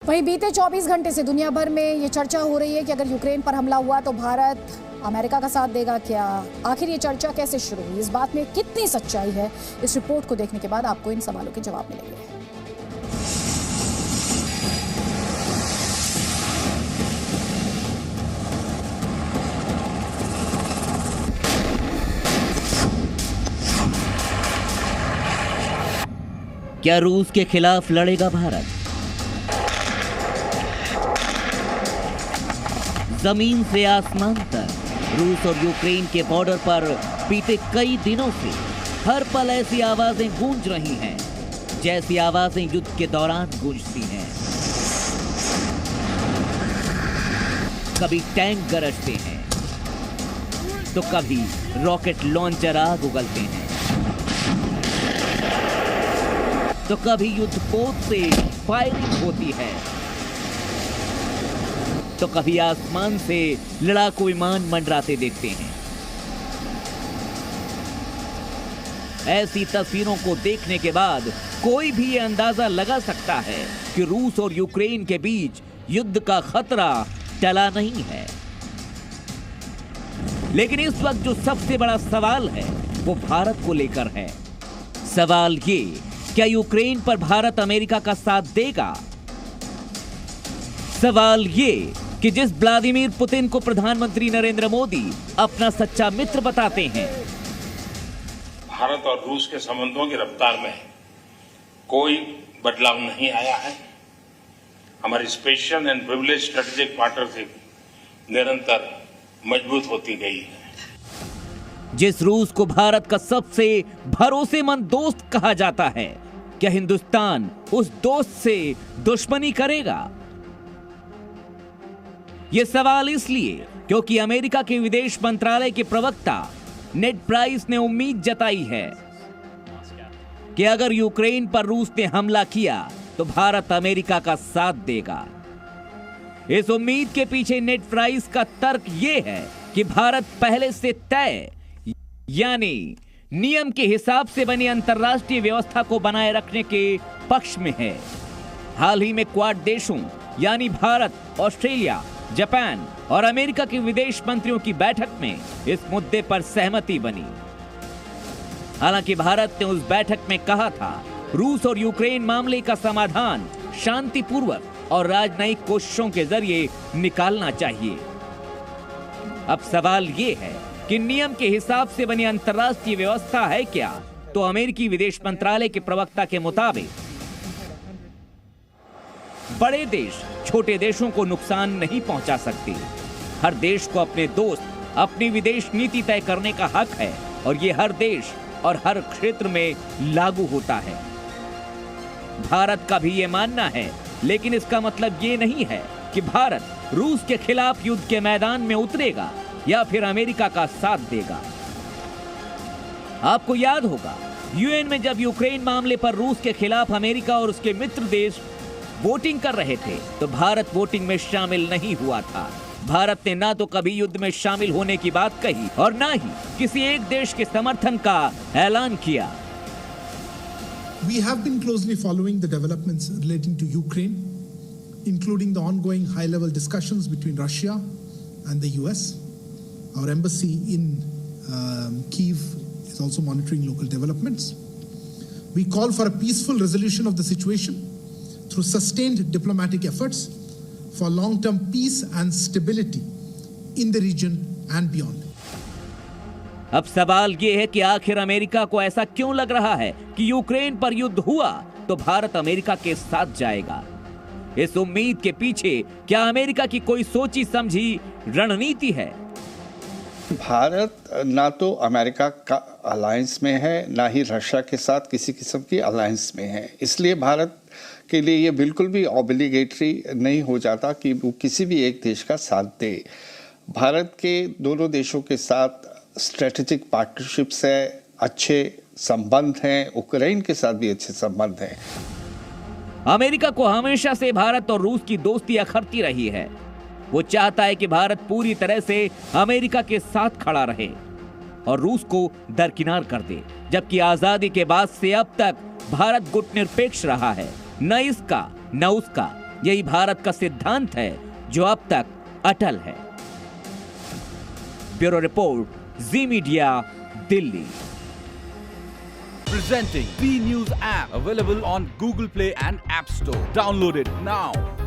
वहीं बीते 24 घंटे से दुनिया भर में ये चर्चा हो रही है कि अगर यूक्रेन पर हमला हुआ तो भारत अमेरिका का साथ देगा क्या। आखिर ये चर्चा कैसे शुरू हुई, इस बात में कितनी सच्चाई है, इस रिपोर्ट को देखने के बाद आपको इन सवालों के जवाब मिलेंगे। क्या रूस के खिलाफ लड़ेगा भारत? जमीन से आसमान तक रूस और यूक्रेन के बॉर्डर पर बीते कई दिनों से हर पल ऐसी आवाजें गूंज रही हैं जैसी आवाजें युद्ध के दौरान गूंजती हैं। कभी टैंक गरजते हैं तो कभी रॉकेट लॉन्चर आग उगलते हैं तो कभी युद्धपोत से फायरिंग होती है तो कभी आसमान से लड़ाकू विमान मंडराते देखते हैं। ऐसी तस्वीरों को देखने के बाद कोई भी ये अंदाजा लगा सकता है कि रूस और यूक्रेन के बीच युद्ध का खतरा टला नहीं है। लेकिन इस वक्त जो सबसे बड़ा सवाल है वो भारत को लेकर है। सवाल ये, क्या यूक्रेन पर भारत अमेरिका का साथ देगा? सवाल ये कि जिस व्लादिमीर पुतिन को प्रधानमंत्री नरेंद्र मोदी अपना सच्चा मित्र बताते हैं, भारत और रूस के संबंधों की रफ्तार में कोई बदलाव नहीं आया है। हमारी special and privilege strategic partnership निरंतर मजबूत होती गई है। जिस रूस को भारत का सबसे भरोसेमंद दोस्त कहा जाता है, क्या हिंदुस्तान उस दोस्त से दुश्मनी करेगा? यह सवाल इसलिए क्योंकि अमेरिका के विदेश मंत्रालय के प्रवक्ता नेड प्राइस ने उम्मीद जताई है कि अगर यूक्रेन पर रूस ने हमला किया तो भारत अमेरिका का साथ देगा। इस उम्मीद के पीछे नेड प्राइस का तर्क यह है कि भारत पहले से तय यानी नियम के हिसाब से बनी अंतर्राष्ट्रीय व्यवस्था को बनाए रखने के पक्ष में है। हाल ही में क्वाड देशों यानी भारत, ऑस्ट्रेलिया, जापान और अमेरिका के विदेश मंत्रियों की बैठक में इस मुद्दे पर सहमति बनी। हालांकि भारत ने उस बैठक में कहा था, रूस और यूक्रेन मामले का समाधान शांतिपूर्वक और राजनयिक कोशिशों के जरिए निकालना चाहिए। अब सवाल यह है कि नियम के हिसाब से बनी अंतर्राष्ट्रीय व्यवस्था है क्या? तो अमेरिकी विदेश मंत्रालय के प्रवक्ता के मुताबिक बड़े देश छोटे देशों को नुकसान नहीं पहुंचा सकते। हर देश को अपने दोस्त, अपनी विदेश नीति तय करने का हक है और ये हर देश और हर क्षेत्र में लागू होता है। भारत का भी ये मानना है, लेकिन इसका मतलब ये नहीं है कि भारत रूस के खिलाफ युद्ध के मैदान में उतरेगा या फिर अमेरिका का साथ देगा। आपको याद होगा, यूएन में जब यूक्रेन मामले पर रूस के खिलाफ अमेरिका और उसके मित्र देश वोटिंग कर रहे थे तो भारत वोटिंग में शामिल नहीं हुआ था। भारत ने ना तो कभी युद्ध में शामिल होने की बात कही और ना ही किसी एक देश के समर्थन का ऐलान किया। We have been closely following the developments relating to Ukraine, including the ongoing high-level discussions between Russia and the US. Our embassy in Kyiv is also monitoring local developments. We call for a peaceful resolution of the situation through sustained diplomatic efforts for long-term peace and stability in the region and beyond. अब सवाल ये है कि आखिर America को ऐसा क्यों लग रहा है कि यूक्रेन पर युद्ध हुआ तो भारत अमेरिका के साथ जाएगा। इस उम्मीद के पीछे क्या अमेरिका की कोई सोची समझी रणनीति है? भारत ना तो अमेरिका का अलायंस में है, ना ही रशिया के साथ किसी किस्म की अलायंस में है। इसलिए भारत के लिए ये बिल्कुल भी ऑब्लिगेटरी नहीं हो जाता कि वो किसी भी एक देश का साथ दे। भारत के दोनों देशों के साथ स्ट्रेटेजिक पार्टनरशिप्स है, अच्छे संबंध हैं, यूक्रेन के साथ भी अच्छे संबंध हैं। अमेरिका को हमेशा से भारत और रूस की दोस्ती अखरती रही है। वो चाहता है कि भारत पूरी तरह से अमेरिका के साथ खड़ा रहे और रूस को दरकिनार कर दे, जबकि आजादी के बाद से अब तक भारत गुटनिरपेक्ष रहा है, न इसका न उसका। यही भारत का सिद्धांत है जो अब तक अटल है। Bureau report, Zee Media, Delhi. Presenting B News app, available on Google Play and App Store. Download it now.